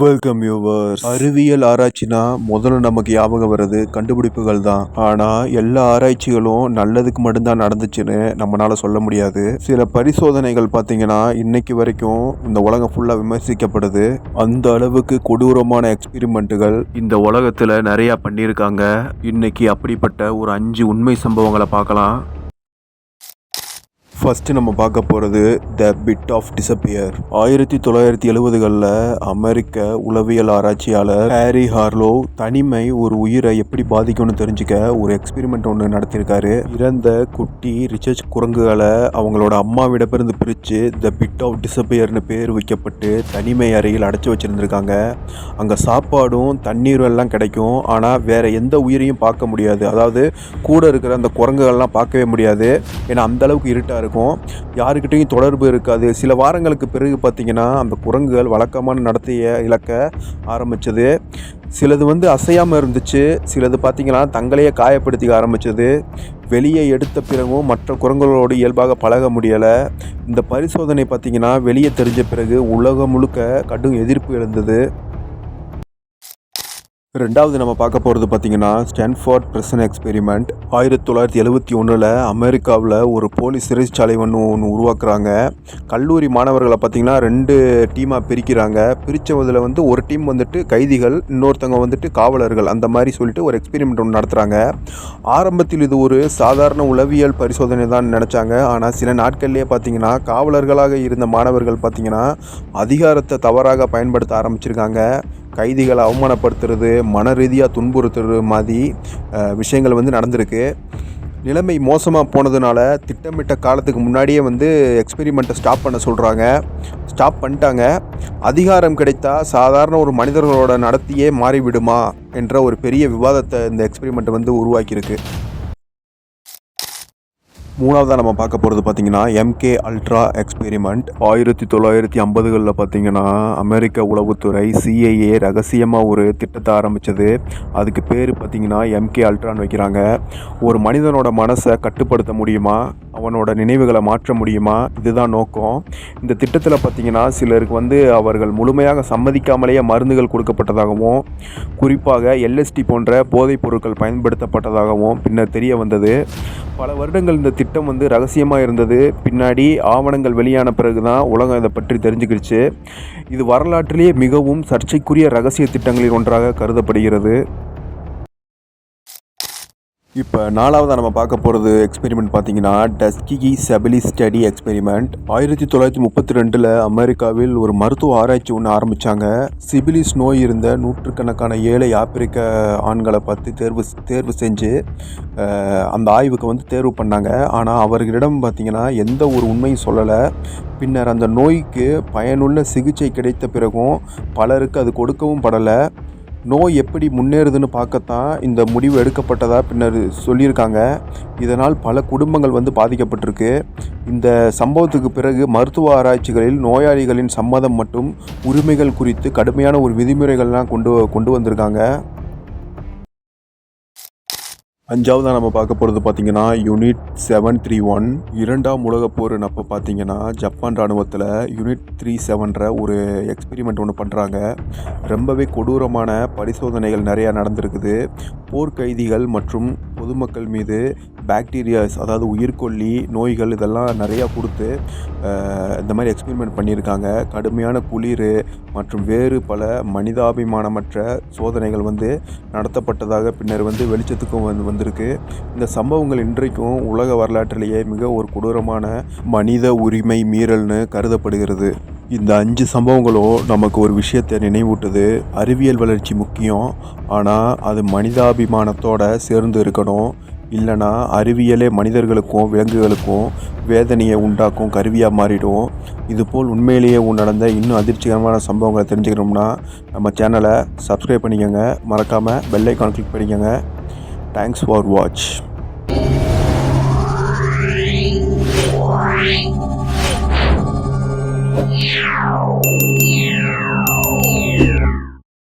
Welcome viewers. அறிவியல் ஆராய்ச்சினா முதல்ல நமக்கு ஞாபகம் வர்றது கண்டுபிடிப்புகள் தான். ஆனா எல்லா ஆராய்ச்சிகளும் நல்லதுக்கு மட்டும்தான் நடந்துச்சுன்னு நம்மளால சொல்ல முடியாது. சில பரிசோதனைகள் பார்த்தீங்கன்னா இன்னைக்கு வரைக்கும் இந்த உலகம் ஃபுல்லா விமர்சிக்கப்படுது. அந்த அளவுக்கு கொடூரமான எக்ஸ்பெரிமெண்ட்டுகள் இந்த உலகத்துல நிறைய பண்ணியிருக்காங்க. இன்னைக்கு அப்படிப்பட்ட ஒரு 5 உண்மை சம்பவங்களை பார்க்கலாம். ஃபஸ்ட்டு நம்ம பார்க்க போகிறது த பிட் ஆஃப் டிசப்பியர். 1970களில் அமெரிக்க உளவியல் ஆராய்ச்சியாளர் ஹாரி ஹார்லோ தனிமை ஒரு உயிரை எப்படி பாதிக்கும்னு தெரிஞ்சுக்க ஒரு எக்ஸ்பெரிமெண்ட் ஒன்று நடத்தியிருக்காரு. இறந்த குட்டி ரிசர்ச் குரங்குகளை அவங்களோட அம்மாவிடமிருந்து பிரித்து த பிட் ஆஃப் டிசப்பியர்னு பேர் வைக்கப்பட்டு தனிமை அறையில் அடைச்சி வச்சுருந்துருக்காங்க. அங்கே சாப்பாடும் தண்ணீரும் எல்லாம் கிடைக்கும். ஆனால் வேறு எந்த உயிரையும் பார்க்க முடியாது. அதாவது கூட இருக்கிற அந்த குரங்குகள்லாம் பார்க்கவே முடியாது. ஏன்னா அந்தளவுக்கு இருட்டாக இருக்கும். யாருக்கிட்டையும் தொடர்பு இருக்காது. சில வாரங்களுக்கு பிறகு பார்த்தீங்கன்னா அந்த குரங்குகள் வழக்கமான நடத்தையை இழக்க ஆரம்பித்தது. சிலது அசையாமல் இருந்துச்சு. சிலது பார்த்தீங்கன்னா தங்களையே காயப்படுத்திக்க ஆரம்பித்தது. வெளியே எடுத்த பிறகும் மற்ற குரங்குகளோடு இயல்பாக பழக முடியலை. இந்த பரிசோதனை பார்த்தீங்கன்னா வெளியே தெரிஞ்ச பிறகு உலகம் முழுக்க கடும் எதிர்ப்பு எழுந்தது. ரெண்டாவது நம்ம பார்க்க போகிறது பார்த்தீங்கன்னா ஸ்டான்ஃபோர்ட் பிரிசன் எக்ஸ்பெரிமெண்ட். 1971 அமெரிக்காவில் ஒரு போலீஸ் சிறைச்சாலை ஒன்று உருவாக்குறாங்க. கல்லூரி மாணவர்களை பார்த்தீங்கன்னா 2 டீமாக பிரிக்கிறாங்க. பிரித்ததில் ஒரு டீம் கைதிகள், இன்னொருத்தவங்க காவலர்கள். அந்த மாதிரி சொல்லிட்டு ஒரு எக்ஸ்பெரிமெண்ட் ஒன்று நடத்துகிறாங்க. ஆரம்பத்தில் இது ஒரு சாதாரண உளவியல் பரிசோதனை தான் நினச்சாங்க. ஆனால் சில நாட்கள்லேயே பார்த்தீங்கன்னா காவலர்களாக இருந்த மாணவர்கள் பார்த்தீங்கன்னா அதிகாரத்தை தவறாக பயன்படுத்த ஆரம்பிச்சிருக்காங்க. கைதிகளை அவமானப்படுத்துறது, மன ரீதியாக துன்புறுத்துறது மாதிரி விஷயங்கள் நடந்திருக்கு. நிலைமை மோசமாக போனதுனால திட்டமிட்ட காலத்துக்கு முன்னாடியே எக்ஸ்பெரிமெண்ட்டை ஸ்டாப் பண்ண சொல்கிறாங்க. ஸ்டாப் பண்ணிட்டாங்க. அதிகாரம் கிடைத்தா சாதாரண ஒரு மனிதர்களோட நடத்தியே மாறிவிடுமா என்ற ஒரு பெரிய விவாதத்தை இந்த எக்ஸ்பெரிமெண்ட் உருவாக்கியிருக்கு. மூணாவதாக நம்ம பார்க்க போகிறது பார்த்தீங்கன்னா MK அல்ட்ரா எக்ஸ்பெரிமெண்ட். 1950களில் பார்த்தீங்கன்னா அமெரிக்க உளவுத்துறை CIA ரகசியமாக ஒரு திட்டத்தை ஆரம்பித்தது. அதுக்கு பேர் பார்த்தீங்கன்னா MK அல்ட்ரான்னு வைக்கிறாங்க. ஒரு மனிதனோட மனசை கட்டுப்படுத்த முடியுமா, அவனோட நினைவுகளை மாற்ற முடியுமா, இதுதான் நோக்கம். இந்த திட்டத்தில் பார்த்தீங்கன்னா சிலருக்கு அவர்கள் முழுமையாக சம்மதிக்காமலேயே மருந்துகள் கொடுக்கப்பட்டதாகவும், குறிப்பாக LSD போன்ற போதைப் பொருட்கள் பயன்படுத்தப்பட்டதாகவும் பின்னர் தெரிய வந்தது. பல வருடங்கள் இந்த திட்டம் ரகசியமாக இருந்தது. பின்னாடி ஆவணங்கள் வெளியான பிறகு தான் உலகம் இதை பற்றி தெரிஞ்சுக்கிடுச்சு. இது வரலாற்றிலேயே மிகவும் சர்ச்சைக்குரிய ரகசிய திட்டங்களில் ஒன்றாக கருதப்படுகிறது. இப்போ நாலாவதாக நம்ம பார்க்க போகிறது எக்ஸ்பெரிமெண்ட் பார்த்தீங்கன்னா டஸ்கிகி செபிலி ஸ்டடி எக்ஸ்பெரிமெண்ட். 1932 அமெரிக்காவில் ஒரு மருத்துவ ஆராய்ச்சி ஒன்று ஆரம்பித்தாங்க. சிபிலிஸ் நோய் இருந்த நூற்றுக்கணக்கான ஏழை ஆப்பிரிக்க ஆண்களை பார்த்து தேர்வு செஞ்சு அந்த ஆய்வுக்கு தேர்வு பண்ணாங்க. ஆனால் அவர்களிடம் பார்த்தீங்கன்னா எந்த ஒரு உண்மையும் சொல்லலை. பின்னர் அந்த நோய்க்கு பயனுள்ள சிகிச்சை கிடைத்த பிறகும் பலருக்கு அது கொடுக்கவும் படலை. நோய் எப்படி முன்னேறுதுன்னு பார்க்கத்தான் இந்த முடிவு எடுக்கப்பட்டதாக பின்னர் சொல்லியிருக்காங்க. இதனால் பல குடும்பங்கள் பாதிக்கப்பட்டிருக்கு. இந்த சம்பவத்துக்கு பிறகு மருத்துவ ஆராய்ச்சிகளில் நோயாளிகளின் சம்மதம் மற்றும் உரிமைகள் குறித்து கடுமையான ஒரு விதிமுறைகள்லாம் கொண்டு வந்திருக்காங்க. அஞ்சாவதாக நம்ம பார்க்க போகிறது பார்த்தீங்கன்னா யூனிட் 731. 2ஆம் உலகப் போர் அப்போ பார்த்தீங்கன்னா ஜப்பான் இராணுவத்தில் யூனிட் 37 ஒரு எக்ஸ்பெரிமெண்ட் ஒன்று பண்ணுறாங்க. ரொம்பவே கொடூரமான பரிசோதனைகள் நிறையா நடந்திருக்குது. போர்க்கைதிகள் மற்றும் பொதுமக்கள் மீது பாக்டீரியாஸ், அதாவது உயிர்கொல்லி நோய்கள் இதெல்லாம் நிறையா கொடுத்து இந்த மாதிரி எக்ஸ்பெரிமெண்ட் பண்ணியிருக்காங்க. கடுமையான குளிர் மற்றும் வேறு பல மனிதாபிமானமற்ற சோதனைகள் நடத்தப்பட்டதாக பின்னர் வெளிச்சத்துக்கும் வந்திருக்கு. இந்த சம்பவங்கள் இன்றைக்கும் உலக வரலாற்றிலேயே மிக ஒரு கொடூரமான மனித உரிமை மீறல்னு கருதப்படுகிறது. இந்த 5 சம்பவங்களும் நமக்கு ஒரு விஷயத்தை நினைவூட்டுது. அறிவியல் வளர்ச்சி முக்கியம், ஆனால் அது மனிதாபிமானத்தோட சேர்ந்து இருக்கணும். இல்லைனா அறிவியலே மனிதர்களுக்கும் விலங்குகளுக்கும் வேதனையை உண்டாக்கும் கருவியாக மாறிடும். இதுபோல் உண்மையிலேயே நடந்த இன்னும் அதிர்ச்சிகரமான சம்பவங்களை தெரிஞ்சுக்கணும்னா நம்ம சேனலை சப்ஸ்கிரைப் பண்ணிக்கோங்க. மறக்காமல் பெல் ஐகான் கிளிக் பண்ணிக்கோங்க. Thanks for watch. Yeah.